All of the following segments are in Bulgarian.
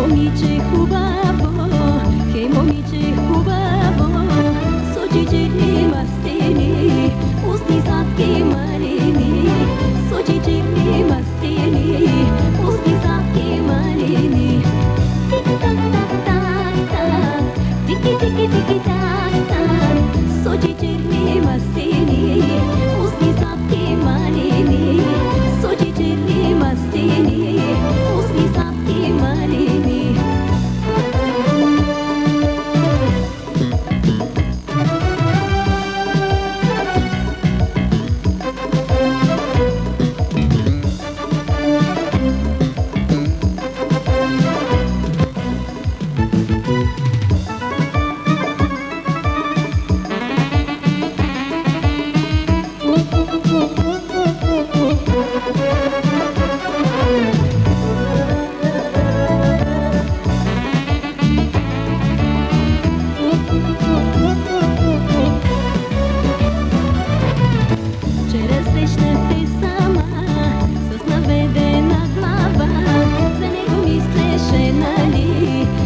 момиче хубаво, хей, момиче хубаво, с очите мастени, устни сладки малини, с очите мастени, устни сладки малини. Тики-так-так-так-так, тики-тики-тики-так-так, с очите мастени, устни сладки малини, с очите мастени, устни сладки малини.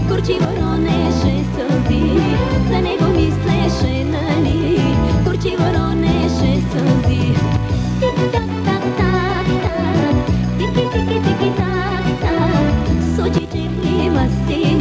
Горчиво ронеше сълзи, за него мислеше, нали? Горчиво ронеше сълзи. Тик-так-так-так-так, тики-тики-тики-так-так, с очите ми мастени.